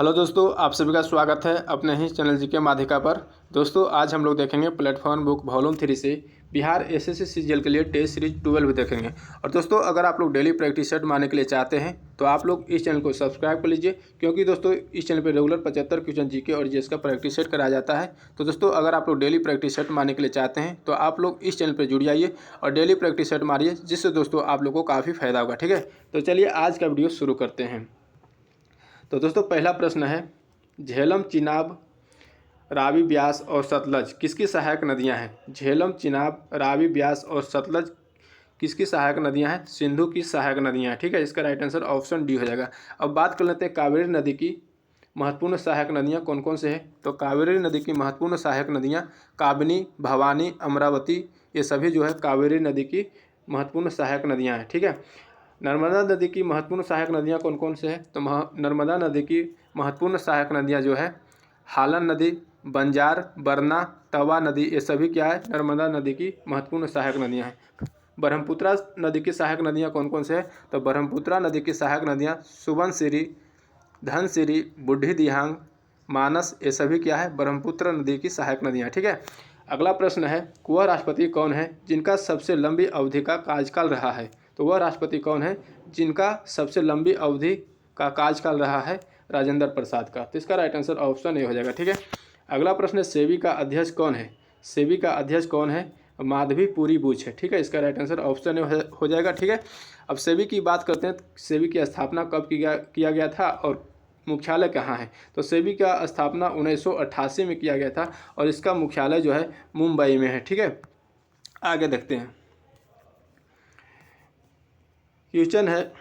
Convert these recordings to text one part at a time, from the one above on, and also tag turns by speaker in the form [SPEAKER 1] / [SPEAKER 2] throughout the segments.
[SPEAKER 1] Hello दोस्तों, आप सभी का स्वागत है अपने ही चैनल जीके माध्यिका पर। दोस्तों आज हम लोग देखेंगे प्लेटफॉर्म बुक वॉल्यूम 3 से बिहार एसएससी सीजीएल के लिए टेस्ट सीरीज 12 देखेंगे। और दोस्तों अगर आप लोग डेली प्रैक्टिस सेट मारने के लिए चाहते हैं तो आप लोग इस चैनल को सब्सक्राइब कर लीजिए, क्योंकि दोस्तों इस चैनल पर रेगुलर 75 क्वेश्चन जीके और जीएस का प्रैक्टिस सेट कराया जाता है। तो दोस्तों अगर आप लोग डेली प्रैक्टिस सेट मारने के लिए चाहते हैं तो आप लोग इस चैनल पर जुड़ जाइए और डेली प्रैक्टिस सेट मारिए, जिससे दोस्तों आप लोग को काफ़ी फायदा होगा। ठीक है, तो चलिए आज का वीडियो शुरू करते हैं। तो दोस्तों पहला प्रश्न है, झेलम, चिनाब, रावी, ब्यास और सतलज किसकी सहायक नदियां हैं? झेलम, चिनाब, रावी, ब्यास और सतलज किसकी सहायक नदियां हैं? सिंधु की सहायक नदियां हैं। ठीक है, इसका राइट आंसर ऑप्शन डी हो जाएगा। अब बात कर लेते हैं कावेरी नदी की महत्वपूर्ण सहायक नदियां कौन कौन से हैं। तो कावेरी नदी की महत्वपूर्ण सहायक नदियां काबिनी, भवानी, अमरावती, ये सभी जो है कावेरी नदी की महत्वपूर्ण सहायक नदियाँ हैं। ठीक है, नर्मदा नदी की महत्वपूर्ण सहायक नदियाँ कौन कौन से हैं? तो नर्मदा नदी की महत्वपूर्ण सहायक नदियाँ जो है हालन नदी, बंजार, बरना, तवा नदी, ये सभी क्या है? नर्मदा नदी की महत्वपूर्ण सहायक नदियाँ हैं। ब्रह्मपुत्रा नदी की सहायक नदियाँ कौन कौन से हैं? तो ब्रह्मपुत्रा नदी की सहायक नदियाँ सुबनसिरी, धनसिरी, बूढ़ी दिहांग, मानस, ये सभी क्या है? ब्रह्मपुत्र नदी की सहायक नदियाँ। ठीक है, अगला प्रश्न है, वह राष्ट्रपति कौन है जिनका सबसे लंबी अवधि का कार्यकाल रहा है? तो वह राष्ट्रपति कौन है जिनका सबसे लंबी अवधि का कार्यकाल रहा है? राजेंद्र प्रसाद का। तो इसका राइट आंसर ऑप्शन ए हो जाएगा। ठीक है, अगला प्रश्न है, सेबी का अध्यक्ष कौन है? सेबी का अध्यक्ष कौन है? माधवी पुरी बुच है। ठीक है, इसका राइट आंसर ऑप्शन ए हो जाएगा। ठीक है, अब सेबी की बात करते हैं। सेबी की स्थापना कब किया गया था और मुख्यालय कहाँ है? तो सेबी का स्थापना 1988 में किया गया था और इसका मुख्यालय जो है मुंबई में है। ठीक है, आगे देखते हैं। क्वेश्चन है,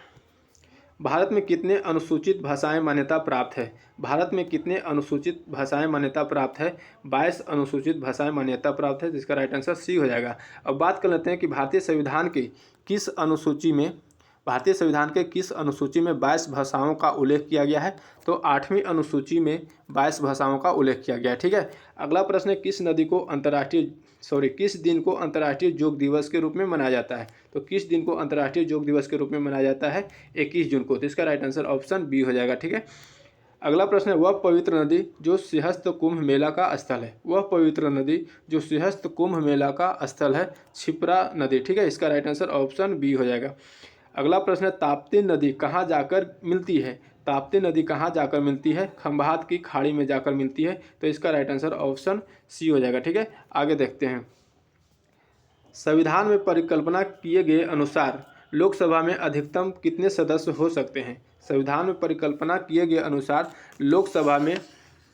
[SPEAKER 1] भारत में कितने अनुसूचित भाषाएं मान्यता प्राप्त है? भारत में कितने अनुसूचित भाषाएं मान्यता प्राप्त है? 22 अनुसूचित भाषाएं मान्यता प्राप्त है, जिसका राइट आंसर सी हो जाएगा। अब बात कर लेते हैं कि भारतीय संविधान के किस अनुसूची में 22 भाषाओं का उल्लेख किया गया है? तो 8वीं अनुसूची में 22 भाषाओं का उल्लेख किया गया है। ठीक है, अगला प्रश्न है, किस दिन को अंतर्राष्ट्रीय योग दिवस के रूप में मनाया जाता है? तो किस दिन को अंतर्राष्ट्रीय योग दिवस के रूप में मनाया जाता है? 21 जून को। तो इसका राइट आंसर ऑप्शन बी हो जाएगा। ठीक है, अगला प्रश्न है, वह पवित्र नदी जो सिंहस्थ कुंभ मेला का स्थल है? वह पवित्र नदी जो सिंहस्थ कुंभ मेला का स्थल है? क्षिप्रा नदी। ठीक है, इसका राइट आंसर ऑप्शन बी हो जाएगा। अगला प्रश्न है, ताप्ती नदी कहाँ जाकर मिलती है? ताप्ती नदी कहाँ जाकर मिलती है? खंभात की खाड़ी में जाकर मिलती है। तो इसका राइट आंसर ऑप्शन सी हो जाएगा। ठीक है, आगे देखते हैं। संविधान में परिकल्पना किए गए अनुसार लोकसभा में अधिकतम कितने सदस्य हो सकते हैं? संविधान में परिकल्पना किए गए अनुसार लोकसभा में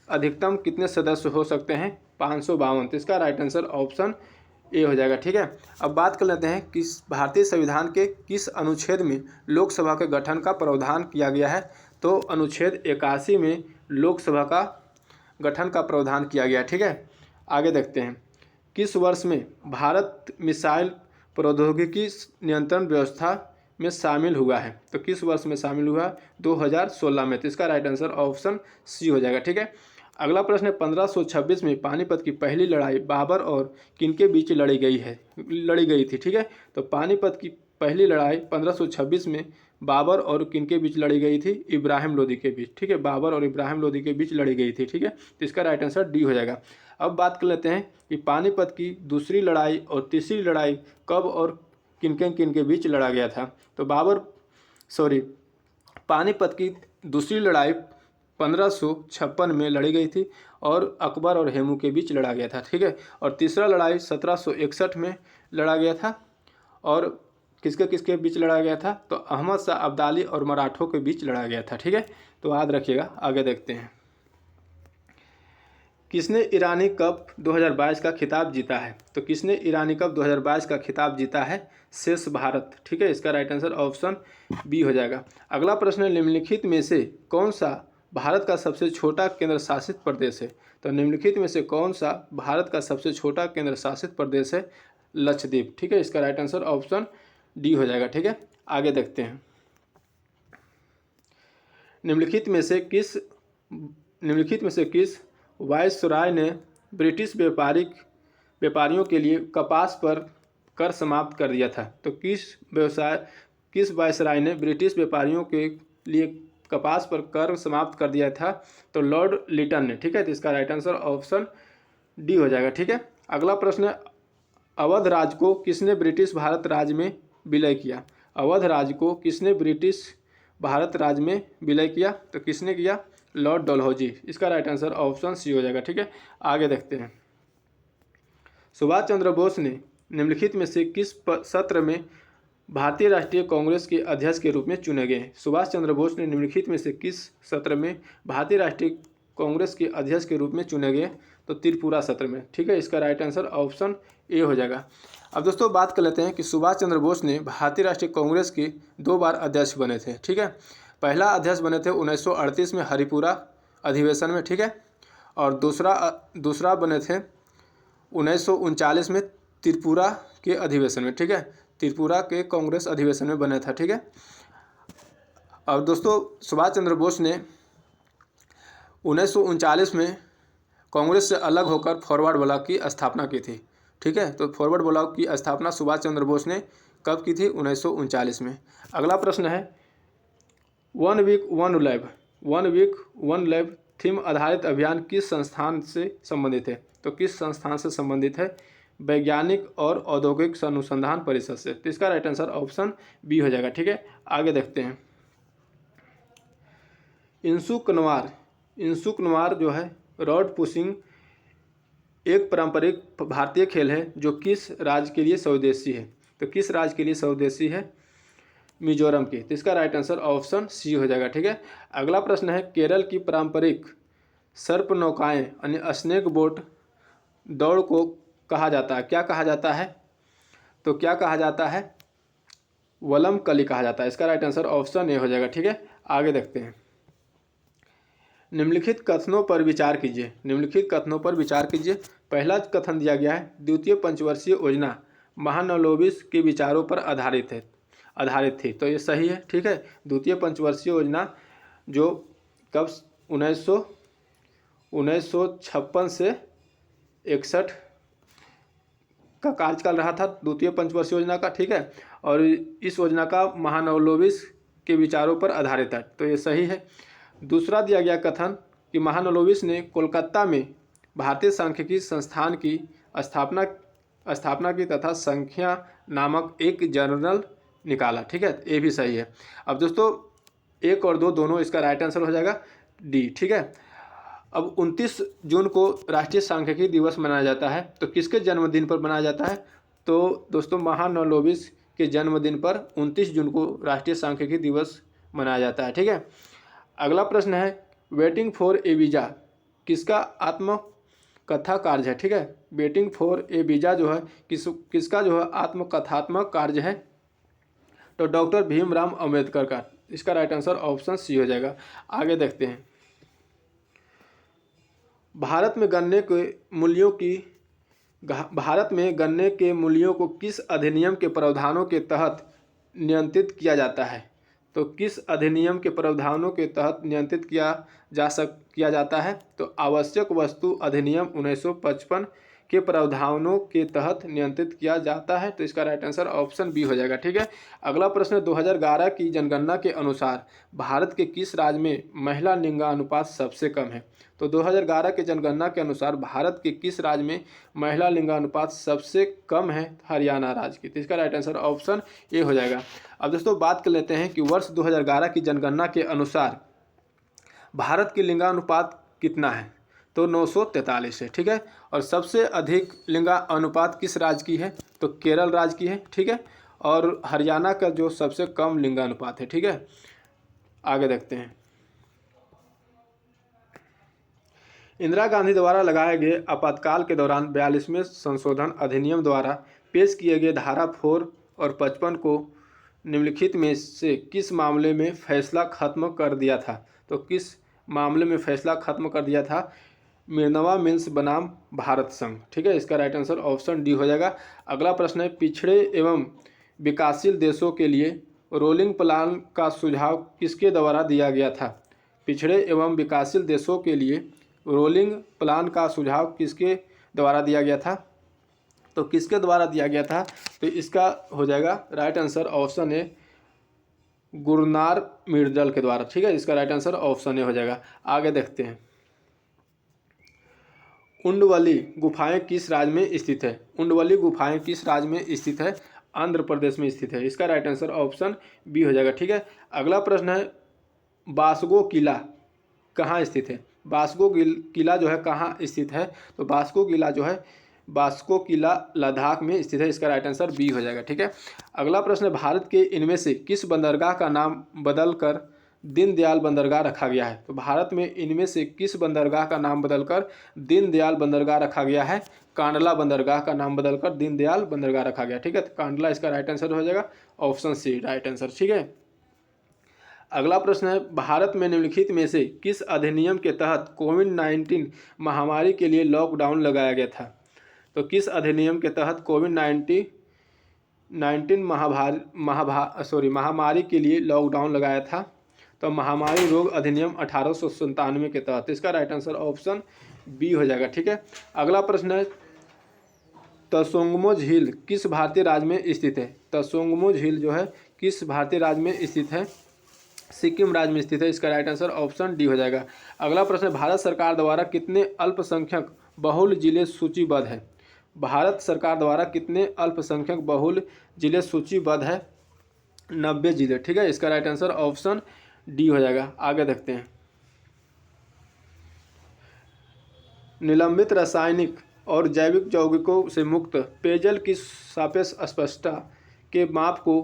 [SPEAKER 1] अधिकतम कितने सदस्य हो सकते हैं? 552। तो इसका राइट आंसर ऑप्शन ए हो जाएगा। ठीक है, अब बात कर लेते हैं कि भारतीय संविधान के किस अनुच्छेद में लोकसभा के गठन का प्रावधान किया गया है? तो अनुच्छेद 81 में लोकसभा का गठन का प्रावधान किया गया है। ठीक है, आगे देखते हैं। किस वर्ष में भारत मिसाइल प्रौद्योगिकी नियंत्रण व्यवस्था में शामिल हुआ है? तो किस वर्ष में शामिल हुआ? 2016 में। तो इसका राइट आंसर ऑप्शन सी हो जाएगा। ठीक है, अगला प्रश्न है, 1526 में पानीपत की पहली लड़ाई बाबर और किनके बीच लड़ी गई थी? ठीक है, तो पानीपत की पहली लड़ाई 1526 में बाबर और किनके बीच लड़ी गई थी? इब्राहिम लोदी के बीच। ठीक है, बाबर और इब्राहिम लोदी के बीच लड़ी गई थी। ठीक है, तो इसका राइट आंसर डी हो जाएगा। अब बात कर लेते हैं कि पानीपत की दूसरी लड़ाई और तीसरी लड़ाई कब और किनके बीच लड़ा गया था? तो पानीपत की दूसरी लड़ाई 1556 में लड़ी गई थी और अकबर और हेमू के बीच लड़ा गया था। ठीक है, और तीसरा लड़ाई 1761 में लड़ा गया था और किसके बीच लड़ा गया था? तो अहमद शाह अब्दाली और मराठों के बीच लड़ा गया था। ठीक है, तो याद रखिएगा। आगे देखते हैं। किसने ईरानी कप 2022 का खिताब जीता है? तो किसने ईरानी कप 2022 का खिताब जीता है? शेष भारत। ठीक है, इसका राइट आंसर ऑप्शन बी हो जाएगा। अगला प्रश्न है, निम्नलिखित में से कौन सा भारत का सबसे छोटा केंद्र शासित प्रदेश है? तो निम्नलिखित में से कौन सा भारत का सबसे छोटा केंद्र शासित प्रदेश है? लक्षद्वीप। ठीक है, इसका राइट आंसर ऑप्शन डी हो जाएगा। ठीक है, आगे देखते हैं। निम्नलिखित में से किस वायसराय ने ब्रिटिश व्यापारियों के लिए कपास पर कर समाप्त कर दिया था? तो किस वायसराय ने ब्रिटिश व्यापारियों के लिए कपास पर कर समाप्त कर दिया था? तो लॉर्ड लिटन ने। ठीक है, तो इसका राइट आंसर ऑप्शन डी हो जाएगा। ठीक है, अगला प्रश्न है, अवध राज को किसने ब्रिटिश भारत राज्य में विलय किया? अवध राज को किसने ब्रिटिश भारत राज्य में विलय किया? तो किसने किया? लॉर्ड डलहौजी। इसका राइट आंसर ऑप्शन सी हो जाएगा। ठीक है, आगे देखते हैं। सुभाष चंद्र बोस ने निम्नलिखित में से किस सत्र में भारतीय राष्ट्रीय कांग्रेस के अध्यक्ष के रूप में चुने गए? सुभाष चंद्र बोस ने निम्नलिखित में से किस सत्र में भारतीय राष्ट्रीय कांग्रेस के अध्यक्ष के रूप में चुने गए? तो त्रिपुरा सत्र में। ठीक है, इसका राइट आंसर ऑप्शन ए हो जाएगा। अब दोस्तों बात कर लेते हैं कि सुभाष चंद्र बोस ने भारतीय राष्ट्रीय कांग्रेस के 2 बार अध्यक्ष बने थे। ठीक है, पहला अध्यक्ष बने थे 1938 में हरिपुरा अधिवेशन में। ठीक है, और दूसरा बने थे 1939 में त्रिपुरा के अधिवेशन में। ठीक है, त्रिपुरा के कांग्रेस अधिवेशन में बना था। ठीक है, और दोस्तों सुभाष चंद्र बोस ने 1939 में कांग्रेस से अलग होकर फॉरवर्ड ब्लॉक की स्थापना की थी। ठीक है, तो फॉरवर्ड ब्लॉक की स्थापना सुभाष चंद्र बोस ने कब की थी? 1939 में। अगला प्रश्न है, one week one lab theme आधारित अभियान किस संस्थान से संबंधित है? तो किस संस्थान से संबंधित है? वैज्ञानिक और औद्योगिक अनुसंधान परिषद से। तो इसका राइट आंसर ऑप्शन बी हो जाएगा। ठीक है, आगे देखते हैं। इंसुक नवार जो है रॉड पुशिंग एक पारंपरिक भारतीय खेल है जो किस राज्य के लिए स्वदेशी है? तो किस राज्य के लिए स्वदेशी है? मिजोरम की। तो इसका राइट आंसर ऑप्शन सी हो जाएगा। ठीक है, अगला प्रश्न है, केरल की पारंपरिक सर्प नौकाएं यानी स्नेक बोट दौड़ को कहा जाता है, क्या कहा जाता है? तो क्या कहा जाता है? वलम कली कहा जाता है। इसका राइट आंसर ऑप्शन ए हो जाएगा। ठीक है, आगे देखते हैं। निम्नलिखित कथनों पर विचार कीजिए। पहला कथन दिया गया है, द्वितीय पंचवर्षीय योजना महालनोबिस के विचारों पर आधारित थी। तो ये सही है। ठीक है, द्वितीय पंचवर्षीय योजना जो कब 1956 से 61 का कार्यकाल रहा था, द्वितीय पंचवर्षीय योजना का। ठीक है, और इस योजना का महालनोबिस के विचारों पर आधारित है। तो ये सही है। दूसरा दिया गया कथन कि महालनोबिस ने कोलकाता में भारतीय सांख्यिकी संस्थान की स्थापना की तथा संख्या नामक एक जर्नल निकाला। ठीक है, ये भी सही है। अब दोस्तों 1 और 2 दोनों इसका राइट आंसर हो जाएगा डी। ठीक है, अब 29 जून को राष्ट्रीय सांख्यिकी दिवस मनाया जाता है, तो किसके जन्मदिन पर मनाया जाता है? तो दोस्तों महालनोबिस के जन्मदिन पर 29 जून को राष्ट्रीय सांख्यिकी दिवस मनाया जाता है। ठीक है, अगला प्रश्न है, वेटिंग फॉर ए वीज़ा किसका आत्मकथा कार्य है? ठीक है, वेटिंग फॉर ए वीज़ा जो है किसका जो है आत्मकथात्मक कार्य है? तो डॉक्टर भीमराव अंबेडकर का। इसका राइट आंसर ऑप्शन सी हो जाएगा। आगे देखते हैं। भारत में गन्ने के मूल्यों को किस अधिनियम के प्रावधानों के तहत नियंत्रित किया जाता है? तो किस अधिनियम के प्रावधानों के तहत नियंत्रित किया जाता है? तो आवश्यक वस्तु अधिनियम 1955 के प्रावधानों के तहत नियंत्रित किया जाता है। तो इसका राइट आंसर ऑप्शन बी हो जाएगा। ठीक है, अगला प्रश्न, 2011 की जनगणना के अनुसार भारत के किस राज्य में महिला लिंगानुपात सबसे कम है? तो 2011 के जनगणना के अनुसार भारत के किस राज्य में महिला लिंगानुपात सबसे कम है? हरियाणा राज्य की। तो इसका राइट आंसर ऑप्शन ए हो जाएगा। अब दोस्तों बात कर लेते हैं कि वर्ष 2011 की जनगणना के अनुसार भारत की लिंगानुपात कितना है? तो 943 है। ठीक है, और सबसे अधिक लिंगानुपात किस राज्य की है? तो केरल राज्य की है। ठीक है, और हरियाणा का जो सबसे कम लिंगानुपात है। ठीक है, आगे देखते हैं। इंदिरा गांधी द्वारा लगाए गए आपातकाल के दौरान 42वें संशोधन अधिनियम द्वारा पेश किए गए धारा 4 और 55 को निम्नलिखित में से किस मामले में फैसला खत्म कर दिया था? तो किस मामले में फैसला खत्म कर दिया था? मिर्नवा मिल्स बनाम भारत संघ। ठीक है, इसका राइट आंसर ऑप्शन डी हो जाएगा। अगला प्रश्न है, पिछड़े एवं विकासशील देशों के लिए रोलिंग प्लान का सुझाव किसके द्वारा दिया गया था? पिछड़े एवं विकासशील देशों के लिए रोलिंग प्लान का सुझाव किसके द्वारा दिया गया था? तो किसके द्वारा दिया गया था? तो इसका हो जाएगा राइट आंसर ऑप्शन ए, गुरनार मिर्दल के द्वारा, ठीक है। इसका राइट आंसर ऑप्शन ए हो जाएगा। आगे देखते हैं, उंडवली गुफाएं किस राज्य में स्थित है? उंडवली गुफाएं किस राज्य में स्थित है? आंध्र प्रदेश में स्थित है। इसका राइट आंसर ऑप्शन बी हो जाएगा, ठीक है। अगला प्रश्न है, बासगो किला कहाँ स्थित है? बासगो किला जो है कहाँ स्थित है? तो बास्को किला लद्दाख में स्थित है। इसका राइट आंसर बी हो जाएगा, ठीक है। अगला प्रश्न है, भारत के इनमें से किस बंदरगाह का नाम बदलकर दीनदयाल बंदरगाह रखा गया है? तो भारत में इनमें से किस बंदरगाह का नाम बदलकर दीनदयाल बंदरगाह रखा गया है? कांडला बंदरगाह का नाम बदलकर दीनदयाल बंदरगाह रखा गया, ठीक है। तो कांडला इसका राइट आंसर हो जाएगा, ऑप्शन सी राइट आंसर, ठीक है। अगला प्रश्न है, भारत में निम्नलिखित में से किस अधिनियम के तहत कोविड-19 महामारी के लिए लॉकडाउन लगाया गया था? तो किस अधिनियम के तहत कोविड-19 महामारी के लिए लॉकडाउन लगाया था? तो महामारी रोग अधिनियम 1897 के तहत। इसका राइट आंसर ऑप्शन बी हो जाएगा, ठीक है। अगला प्रश्न है, तसोंगमो झील किस भारतीय राज्य में स्थित है? तसोंगमो झील जो है किस भारतीय राज्य में स्थित है? सिक्किम राज्य में स्थित है। इसका राइट आंसर ऑप्शन डी हो जाएगा। अगला प्रश्न, भारत सरकार द्वारा कितने अल्पसंख्यक बहुल जिले सूचीबद्ध है? भारत सरकार द्वारा कितने अल्पसंख्यक बहुल जिले सूचीबद्ध है? 90 जिले, ठीक है। इसका राइट आंसर ऑप्शन डी हो जाएगा। आगे देखते हैं, निलंबित रासायनिक और जैविक यौगिकों से मुक्त पेयजल की सापेक्ष स्पष्टता के माप को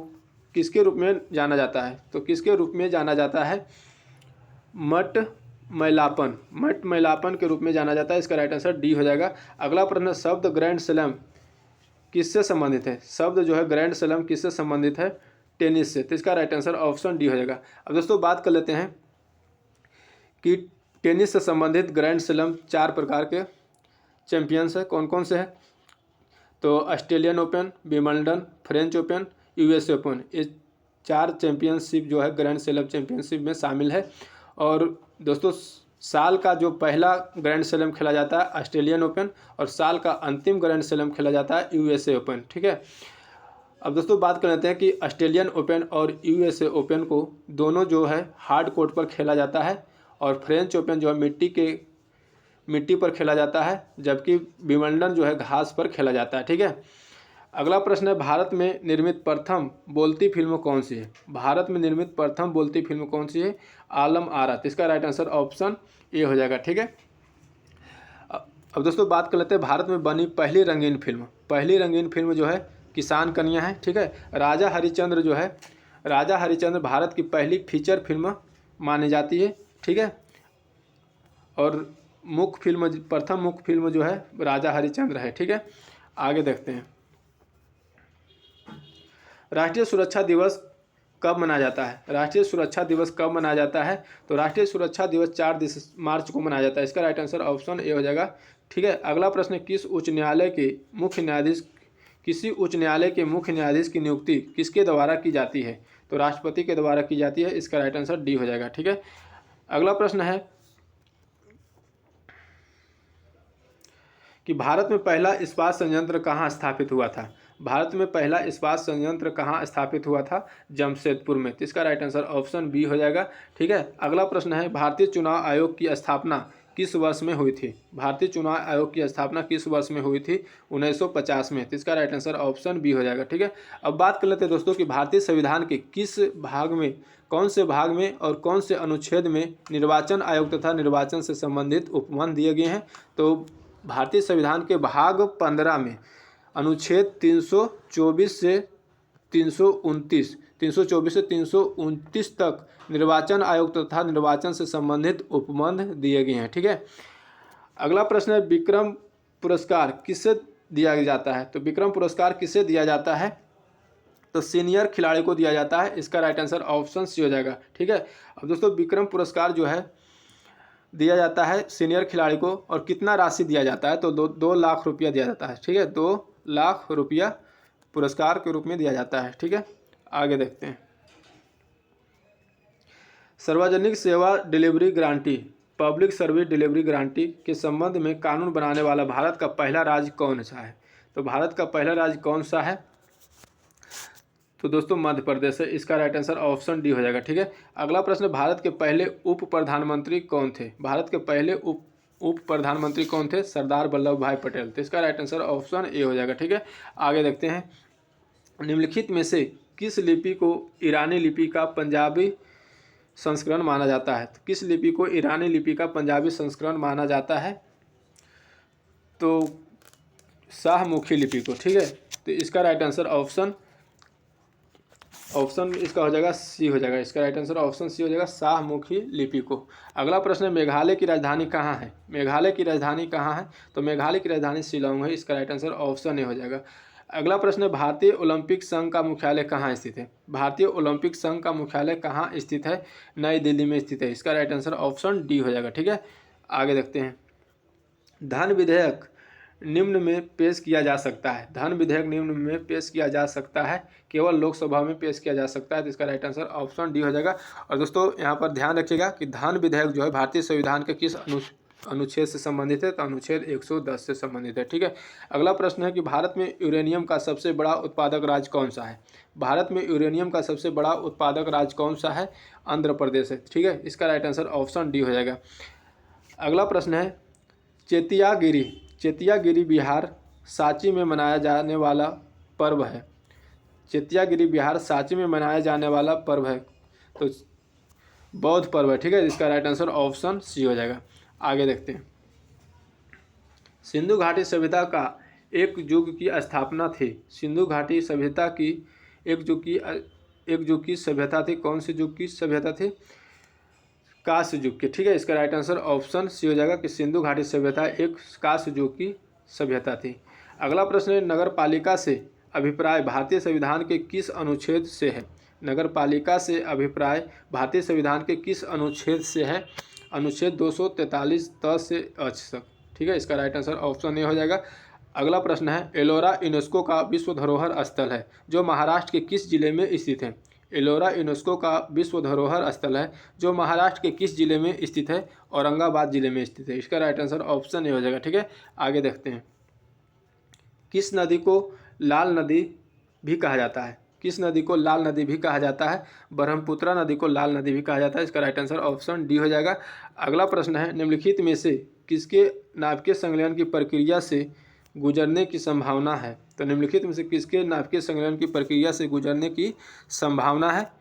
[SPEAKER 1] किसके रूप में जाना जाता है? तो किसके रूप में जाना जाता है? मट मैलापन के रूप में जाना जाता है। इसका राइट आंसर डी हो जाएगा। अगला प्रश्न, शब्द ग्रैंड स्लैम किससे संबंधित है? शब्द जो है ग्रैंड स्लैम किससे संबंधित है? टेनिस से। तो इसका राइट आंसर ऑप्शन डी हो जाएगा। अब दोस्तों बात कर लेते हैं कि टेनिस से संबंधित ग्रैंड स्लैम 4 प्रकार के चैंपियंस है, कौन कौन से हैं? तो Australian open, Wimbledon, French open, US open, ये 4 चैंपियनशिप जो है ग्रैंड स्लैम चैंपियनशिप में शामिल है। और दोस्तों साल का जो पहला ग्रैंड स्लैम खेला जाता है ऑस्ट्रेलियन ओपन, और साल का अंतिम ग्रैंड स्लैम खेला जाता है यूएसए ओपन, ठीक है। अब दोस्तों बात कर लेते हैं कि ऑस्ट्रेलियन ओपन और यूएसए ओपन को दोनों जो है हार्ड कोर्ट पर खेला जाता है, और फ्रेंच ओपन जो है मिट्टी पर खेला जाता है, जबकि विंबलडन जो है घास पर खेला जाता है, ठीक है। अगला प्रश्न है, भारत में निर्मित प्रथम बोलती फिल्म कौन सी है? भारत में निर्मित प्रथम बोलती फिल्म कौन सी है? आलम आरा। इसका राइट आंसर ऑप्शन ए हो जाएगा, ठीक है। अब दोस्तों बात कर लेते हैं भारत में बनी पहली रंगीन फिल्म जो है किसान कन्या है, ठीक है। राजा हरिश्चंद्र भारत की पहली फीचर फिल्म मानी जाती है, ठीक है। और प्रथम मुख्य फिल्म जो है राजा हरिश्चंद्र है, ठीक है। आगे देखते हैं, राष्ट्रीय सुरक्षा दिवस कब मनाया जाता है? राष्ट्रीय सुरक्षा दिवस कब मनाया जाता है? तो राष्ट्रीय सुरक्षा दिवस 4 मार्च को मनाया जाता है। इसका राइट आंसर ऑप्शन ए हो जाएगा, ठीक है। अगला प्रश्न, किसी उच्च न्यायालय के मुख्य न्यायाधीश की नियुक्ति किसके द्वारा की जाती है? तो राष्ट्रपति के द्वारा की जाती है। इसका राइट आंसर डी हो जाएगा, ठीक है। अगला प्रश्न है कि भारत में पहला इस्पात संयंत्र कहाँ स्थापित हुआ था? भारत में पहला इस्पात संयंत्र कहाँ स्थापित हुआ था? जमशेदपुर में। तो इसका राइट आंसर ऑप्शन बी हो जाएगा, ठीक है। अगला प्रश्न है, भारतीय चुनाव आयोग की स्थापना किस वर्ष में हुई थी? भारतीय चुनाव आयोग की स्थापना किस वर्ष में हुई थी? 1950 में। तो इसका राइट आंसर ऑप्शन बी हो जाएगा, ठीक है। अब बात कर लेते हैं दोस्तों कि भारतीय संविधान के किस भाग में, कौन से भाग में और कौन से अनुच्छेद में निर्वाचन आयोग तथा निर्वाचन से संबंधित उपबंध दिए गए हैं? तो भारतीय संविधान के भाग 15 में अनुच्छेद 324 से 329 तक निर्वाचन आयोग तथा निर्वाचन से संबंधित उपबंध दिए गए हैं, ठीक है। अगला प्रश्न है, विक्रम पुरस्कार किसे दिया जाता है? तो विक्रम पुरस्कार किसे दिया जाता है? तो सीनियर खिलाड़ी को दिया जाता है। इसका राइट आंसर ऑप्शन सी हो जाएगा, ठीक है। अब दोस्तों विक्रम पुरस्कार जो है दिया जाता है सीनियर खिलाड़ी को, और कितना राशि दिया जाता है? तो 2 लाख रुपया दिया जाता है, ठीक है। 2 लाख रुपया पुरस्कार के रूप में दिया जाता है, ठीक है। आगे देखते हैं, सार्वजनिक सेवा delivery guarantee, public service delivery guarantee के संबंध में कानून बनाने वाला भारत का पहला राज्य कौन सा है? तो भारत का पहला राज्य कौन सा है? तो दोस्तों मध्य प्रदेश है, इसका राइट आंसर ऑप्शन डी हो जाएगा। ठीक है, अगला प्रश्न, भारत के पहले उप प्रधानमंत्री कौन थे? भारत के पहले उप प्रधानमंत्री कौन थे? सरदार वल्लभ भाई पटेल। तो इसका राइट आंसर ऑप्शन ए हो जाएगा। ठीक है, आगे देखते हैं, निम्नलिखित में से किस लिपि को ईरानी लिपि का पंजाबी संस्करण माना जाता है? तो किस लिपि को ईरानी लिपि का पंजाबी संस्करण माना जाता है? तो शाहमुखी लिपि को। ठीक है, तो इसका राइट आंसर ऑप्शन इसका हो जाएगा सी हो जाएगा। इसका राइट आंसर ऑप्शन सी हो जाएगा, शाहमुखी लिपि को। अगला प्रश्न है, मेघालय की राजधानी कहाँ है? मेघालय की राजधानी कहाँ है? तो मेघालय की राजधानी शिलांग है। इसका राइट आंसर ऑप्शन ए हो जाएगा। अगला प्रश्न है, भारतीय ओलंपिक संघ का मुख्यालय कहाँ स्थित है? भारतीय ओलंपिक संघ का मुख्यालय कहाँ स्थित है? नई दिल्ली में स्थित है। इसका राइट आंसर ऑप्शन डी हो जाएगा। ठीक है, आगे देखते हैं, धन विधेयक निम्न में पेश किया जा सकता है? धन विधेयक निम्न में पेश किया जा सकता है, केवल लोकसभा में पेश किया जा सकता है। तो इसका राइट आंसर ऑप्शन डी हो जाएगा। और दोस्तों यहाँ पर ध्यान रखिएगा कि धन विधेयक जो है भारतीय संविधान के किस अनुच्छेद से संबंधित है? तो अनुच्छेद 110 से संबंधित है। ठीक है, अगला प्रश्न है कि भारत में यूरेनियम का सबसे बड़ा उत्पादक राज्य कौन सा है? भारत में यूरेनियम का सबसे बड़ा उत्पादक राज्य कौन सा है? आंध्र प्रदेश है। ठीक है, इसका राइट आंसर ऑप्शन डी हो जाएगा। अगला प्रश्न है, चेतियागिरी बिहार सांची में मनाया जाने वाला पर्व है। चेतियागिरी बिहार सांची में मनाया जाने वाला पर्व है, तो बौद्ध पर्व है। ठीक है, इसका राइट आंसर ऑप्शन सी हो जाएगा। आगे देखते हैं, सिंधु घाटी सभ्यता का एक युग की स्थापना थी। सिंधु घाटी सभ्यता की एक युग की सभ्यता थी। कौन सी युग की सभ्यता थी? कांस्य युग की। ठीक है, इसका राइट आंसर ऑप्शन सी हो जाएगा कि सिंधु घाटी सभ्यता एक कांस्य युग की सभ्यता थी। अगला प्रश्न है, नगर पालिका से अभिप्राय भारतीय संविधान के किस अनुच्छेद से है? नगर पालिका से अभिप्राय भारतीय संविधान के किस अनुच्छेद से है? अनुच्छेद 243 त से अच तक। ठीक है, इसका राइट आंसर ऑप्शन ए हो जाएगा। अगला प्रश्न है, एलोरा यूनेस्को का विश्व धरोहर स्थल है जो महाराष्ट्र के किस जिले में स्थित है? एलोरा यूनेस्को का विश्व धरोहर स्थल है जो महाराष्ट्र के किस जिले में स्थित है? औरंगाबाद जिले में स्थित है। इसका राइट आंसर ऑप्शन ए हो जाएगा। ठीक है, आगे देखते हैं, किस नदी को लाल नदी भी कहा जाता है? किस नदी को लाल नदी भी कहा जाता है? ब्रह्मपुत्रा नदी को लाल नदी भी कहा जाता है। इसका राइट आंसर ऑप्शन डी हो जाएगा। अगला प्रश्न है, निम्नलिखित में से किसके नाभिकीय संलयन की प्रक्रिया से गुजरने की संभावना है? तो निम्नलिखित में से किसके नाभिकीय संलयन की प्रक्रिया से गुजरने की संभावना है?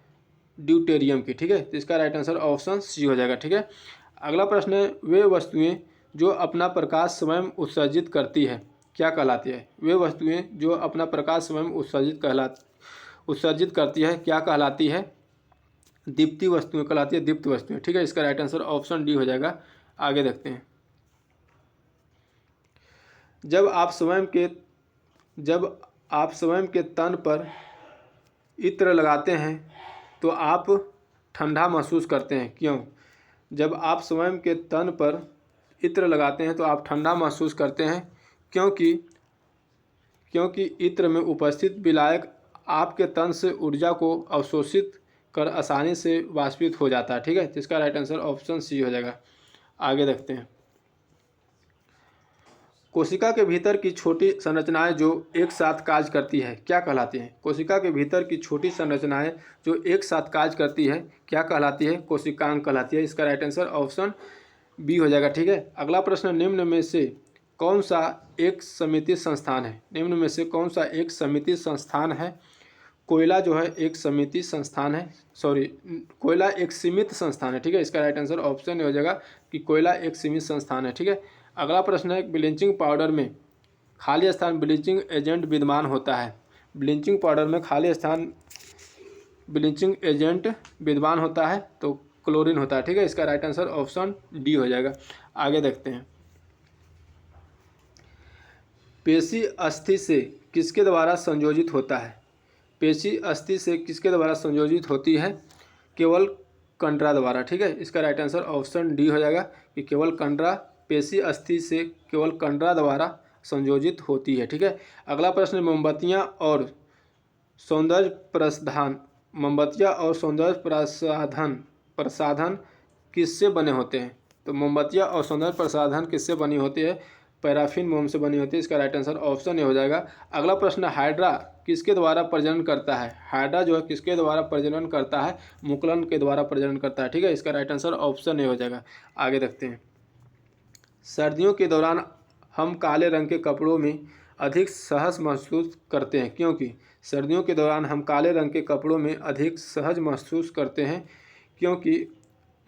[SPEAKER 1] ड्यूटेरियम की। ठीक है, तो इसका राइट आंसर ऑप्शन सी हो जाएगा। ठीक है, अगला प्रश्न है, वे वस्तुएं जो अपना प्रकाश स्वयं उत्सर्जित करती है क्या कहलाती है? वे वस्तुएं जो अपना प्रकाश स्वयं उत्सर्जित करती है क्या कहलाती है? दीप्ति वस्तुएं कहलाती है, दीप्त वस्तुएं। ठीक है, इसका राइट आंसर ऑप्शन डी हो जाएगा। आगे देखते हैं, जब आप स्वयं के तन पर इत्र लगाते हैं तो आप ठंडा महसूस करते हैं, क्यों? जब आप स्वयं के तन पर इत्र लगाते हैं तो आप ठंडा महसूस करते हैं, क्योंकि इत्र में उपस्थित विलायक आपके तन से ऊर्जा को अवशोषित कर आसानी से वाष्पित हो जाता है। ठीक है, इसका राइट आंसर ऑप्शन सी हो जाएगा। आगे देखते हैं, कोशिका के भीतर की छोटी संरचनाएं जो एक साथ कार्य करती है क्या कहलाती हैं? कोशिका के भीतर की छोटी संरचनाएं जो एक साथ कार्य करती है क्या कहलाती है? कोशिकांग कहलाती है। इसका राइट आंसर ऑप्शन बी हो जाएगा। ठीक है, अगला प्रश्न, निम्न में से कौन सा एक समिति संस्थान है? निम्न में से कौन सा एक समिति संस्थान है? कोयला जो है एक समिति संस्थान है, कोयला एक सीमित संस्थान है। ठीक है, इसका राइट आंसर ऑप्शन हो जाएगा कि कोयला एक सीमित संस्थान है। ठीक है, अगला प्रश्न है, ब्लीचिंग पाउडर में खाली स्थान ब्लीचिंग एजेंट विद्यमान होता है। ब्लीचिंग पाउडर में खाली स्थान ब्लीचिंग एजेंट विद्यमान होता है तो क्लोरीन होता है। ठीक है, इसका राइट आंसर ऑप्शन डी हो जाएगा। आगे देखते हैं, पेशी अस्थि से किसके द्वारा संयोजित होता है? पेशी अस्थि से किसके द्वारा संयोजित होती है? केवल कंडरा द्वारा। ठीक है, इसका राइट आंसर ऑप्शन डी हो जाएगा कि केवल कंडरा पेशी अस्थि से केवल कंडरा द्वारा संयोजित होती है। ठीक है, अगला प्रश्न, मोमबत्तियाँ और सौंदर्य प्रसाधन किससे बने होते हैं? तो मोमबत्तियाँ और सौंदर्य प्रसाधन किससे बनी होती है? पैराफिन मोम से बनी होती है। इसका राइट आंसर ऑप्शन ए हो जाएगा। अगला प्रश्न, हाइड्रा किसके द्वारा प्रजनन करता है? हाइड्रा जो है किसके द्वारा प्रजनन करता है? मुकुलन के द्वारा प्रजनन करता है, ठीक है। इसका राइट आंसर ऑप्शन ए हो जाएगा। आगे देखते हैं। सर्दियों के दौरान हम काले रंग के कपड़ों में अधिक सहज महसूस करते हैं, क्योंकि सर्दियों के दौरान हम काले रंग के कपड़ों में अधिक सहज महसूस करते हैं क्योंकि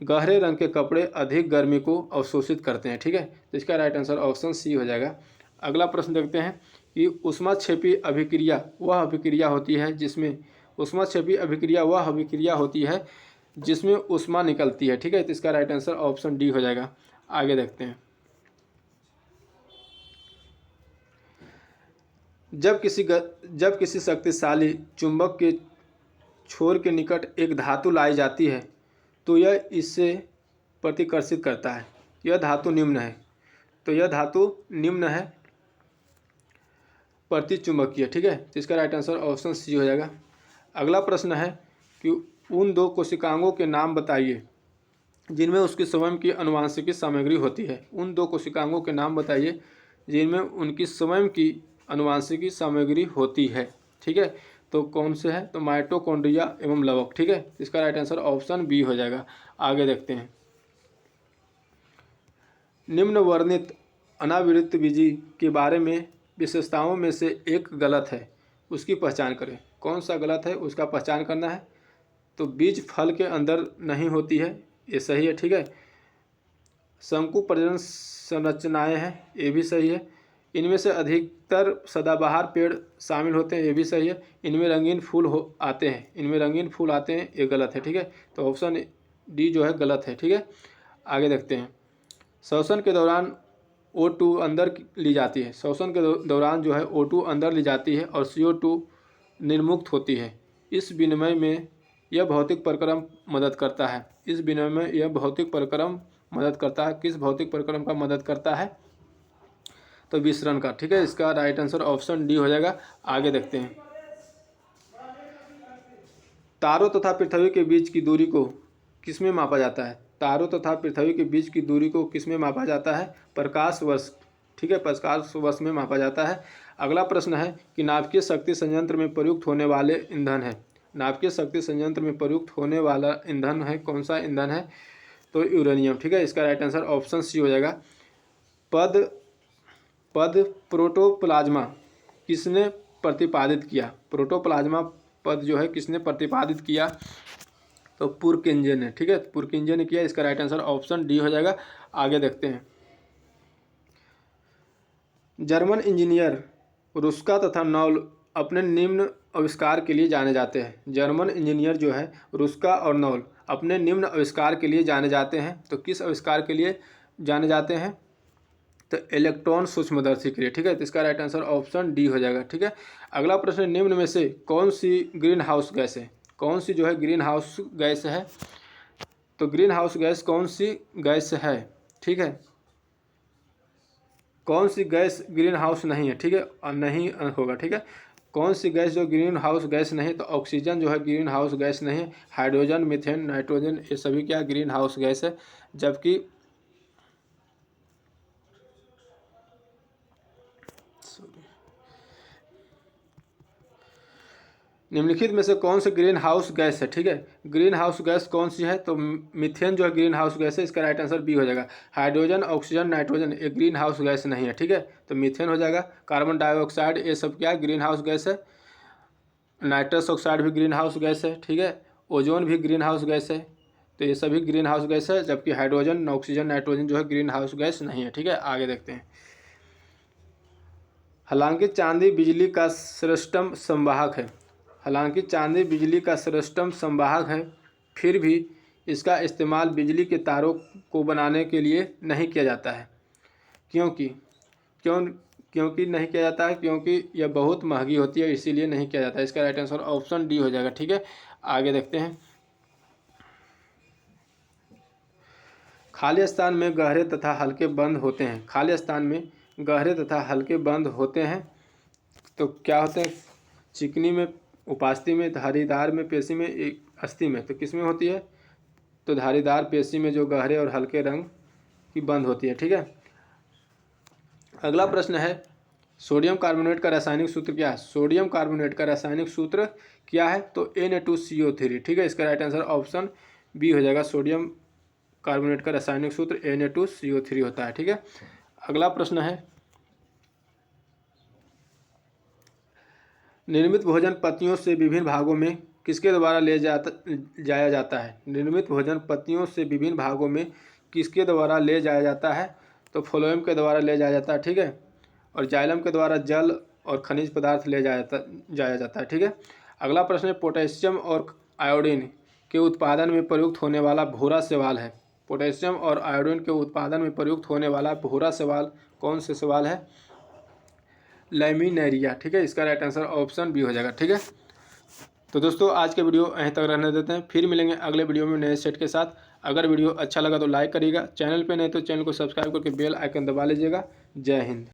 [SPEAKER 1] गहरे रंग के कपड़े अधिक गर्मी को अवशोषित करते हैं, ठीक है। तो इसका राइट आंसर ऑप्शन सी हो जाएगा। अगला प्रश्न देखते हैं कि ऊष्माक्षेपी अभिक्रिया वह अभिक्रिया होती है जिसमें ऊष्माक्षेपी अभिक्रिया वह अभिक्रिया होती है जिसमें ऊष्मा निकलती है, ठीक है। तो इसका राइट आंसर ऑप्शन डी हो जाएगा। आगे देखते हैं। जब किसी शक्तिशाली चुंबक के छोर के निकट एक धातु लाई जाती है तो यह इससे प्रतिकर्षित करता है। यह धातु निम्न है, तो यह धातु निम्न है प्रतिचुंबकीय, ठीक है। तो इसका राइट आंसर ऑप्शन सी हो जाएगा। अगला प्रश्न है कि उन दो कोशिकांगों के नाम बताइए जिनमें उसकी स्वयं की आनुवंशिकी सामग्री होती है। उन दो कोशिकांगों के नाम बताइए जिनमें उनकी स्वयं की आनुवंशिकी सामग्री होती है, ठीक है। तो कौन से हैं? तो माइटोकॉन्ड्रिया एवं लवक, ठीक है। इसका राइट आंसर ऑप्शन बी हो जाएगा। आगे देखते हैं। निम्न वर्णित अनावृतबीजी के बारे में विशेषताओं में से एक गलत है, उसकी पहचान करें। कौन सा गलत है उसका पहचान करना है। तो बीज फल के अंदर नहीं होती है, ये सही है, ठीक है। शंकु प्रजनन संरचनाएं हैं, ये भी सही है। इनमें से अधिकतर सदाबहार पेड़ शामिल होते हैं, ये भी सही है। इनमें रंगीन फूल आते हैं, इनमें रंगीन फूल आते हैं, ये गलत है, ठीक है। तो ऑप्शन डी जो है गलत है, ठीक है। आगे देखते हैं। श्वसन के दौरान O2 अंदर ली जाती है। श्वसन के दौरान जो है O2 अंदर ली जाती है और CO2 निर्मुक्त होती है। इस विनिमय में यह भौतिक प्रक्रम मदद करता है। इस विनिमय में यह भौतिक प्रक्रम मदद करता है। किस भौतिक प्रक्रम का मदद करता है? तो विसरण का, ठीक है। इसका राइट आंसर ऑप्शन डी हो जाएगा। आगे देखते हैं। तारों तथा पृथ्वी के बीच की दूरी को किसमें मापा जाता है? तारों तथा पृथ्वी के बीच की दूरी को किसमें मापा जाता है? प्रकाश वर्ष, ठीक है, प्रकाश वर्ष में मापा जाता है। अगला प्रश्न है कि नाभिकीय शक्ति संयंत्र में प्रयुक्त होने वाले ईंधन है। नाभिकीय शक्ति संयंत्र में प्रयुक्त होने वाला ईंधन है, कौन सा ईंधन है? तो यूरेनियम, ठीक है। इसका राइट आंसर ऑप्शन सी हो जाएगा। पद प्रोटोप्लाज्मा किसने प्रतिपादित किया? प्रोटोप्लाज्मा पद जो है किसने प्रतिपादित किया? तो पुरकिंजे ने, ठीक है, पुरकिंजे ने किया। इसका राइट आंसर ऑप्शन डी हो जाएगा। आगे देखते हैं। जर्मन इंजीनियर रुस्का तथा नॉल अपने निम्न आविष्कार के लिए जाने जाते हैं। जर्मन इंजीनियर जो है रुस्का और नॉल अपने निम्न आविष्कार के लिए जाने जाते हैं। तो किस आविष्कार के लिए जाने जाते हैं? तो इलेक्ट्रॉन सूक्ष्मदर्शी के लिए, ठीक है। तो इसका राइट आंसर ऑप्शन डी हो जाएगा, ठीक है। अगला प्रश्न, निम्न में से कौन सी ग्रीन हाउस गैस है? कौन सी जो है ग्रीन हाउस गैस है? तो ग्रीन हाउस गैस कौन सी गैस है, ठीक है। कौन सी गैस ग्रीन हाउस नहीं है, ठीक है, और नहीं होगा, ठीक है। कौन सी गैस जो ग्रीन हाउस गैस नहीं? तो ऑक्सीजन जो है ग्रीन हाउस गैस नहीं। हाइड्रोजन, मीथेन, नाइट्रोजन, ये सभी क्या ग्रीन हाउस गैस है। जबकि निम्नलिखित में से कौन सी ग्रीन हाउस गैस है, ठीक है। ग्रीन हाउस गैस कौन सी है? तो मीथेन जो है ग्रीन हाउस गैस है। इसका राइट आंसर बी हो जाएगा। हाइड्रोजन, ऑक्सीजन, नाइट्रोजन ये ग्रीन हाउस गैस नहीं है, ठीक है। तो मीथेन हो जाएगा। कार्बन डाइऑक्साइड ये सब क्या ग्रीन हाउस गैस है। नाइट्रस ऑक्साइड भी ग्रीन हाउस गैस है, ठीक है। ओजोन भी ग्रीन हाउस गैस है। तो ये सभी ग्रीन हाउस गैस है। जबकि हाइड्रोजन, ऑक्सीजन, नाइट्रोजन जो है ग्रीन हाउस गैस नहीं है, ठीक है। आगे देखते हैं। हालांकि चांदी बिजली का श्रेष्ठतम संवाहक है। हालांकि चांदी बिजली का श्रेष्ठतम संवाहक है, फिर भी इसका इस्तेमाल बिजली के तारों को बनाने के लिए नहीं किया जाता है। क्योंकि नहीं किया जाता है? क्योंकि यह बहुत महंगी होती है, इसीलिए नहीं किया जाता है। इसका राइट आंसर ऑप्शन डी हो जाएगा, ठीक है। आगे देखते हैं। खाली स्थान में गहरे तथा हल्के बंद होते हैं। खाली स्थान में गहरे तथा हल्के बंद होते हैं तो क्या होते हैं? चिकनी में, उपास्थि में, धारीदार में, पेशी में, एक अस्थि में। तो किस में होती है? तो धारीदार पेशी में जो गहरे और हल्के रंग की बंद होती है, ठीक है। अगला प्रश्न है सोडियम कार्बोनेट का रासायनिक सूत्र क्या है। सोडियम कार्बोनेट का रासायनिक सूत्र क्या है, तो Na2CO3। ठीक है, इसका राइट आंसर ऑप्शन बी हो जाएगा। सोडियम कार्बोनेट का रासायनिक सूत्र Na2CO3 होता है। ठीक है, अगला प्रश्न है निर्मित भोजन पत्तियों से विभिन्न भागों में किसके द्वारा जाया जाता है। निर्मित भोजन पत्तियों से विभिन्न भागों में किसके द्वारा ले जाया जाता है, तो फ्लोएम के द्वारा ले जाया जाता है। ठीक है, और जाइलम के द्वारा जल और खनिज पदार्थ ले जाया जाता है। ठीक है, अगला प्रश्न है पोटेशियम और आयोडीन के उत्पादन में प्रयुक्त होने वाला भूरा शैवाल है। पोटेशियम और आयोडीन के उत्पादन में प्रयुक्त होने वाला भूरा शैवाल कौन से शैवाल है, लैमिनेरिया। ठीक है, इसका राइट आंसर ऑप्शन बी हो जाएगा। ठीक है, तो दोस्तों आज के वीडियो यहीं तक रहने देते हैं, फिर मिलेंगे अगले वीडियो में नए सेट के साथ। अगर वीडियो अच्छा लगा तो लाइक करिएगा, चैनल पे नहीं तो चैनल को सब्सक्राइब करके बेल आइकन दबा लीजिएगा। जय हिंद।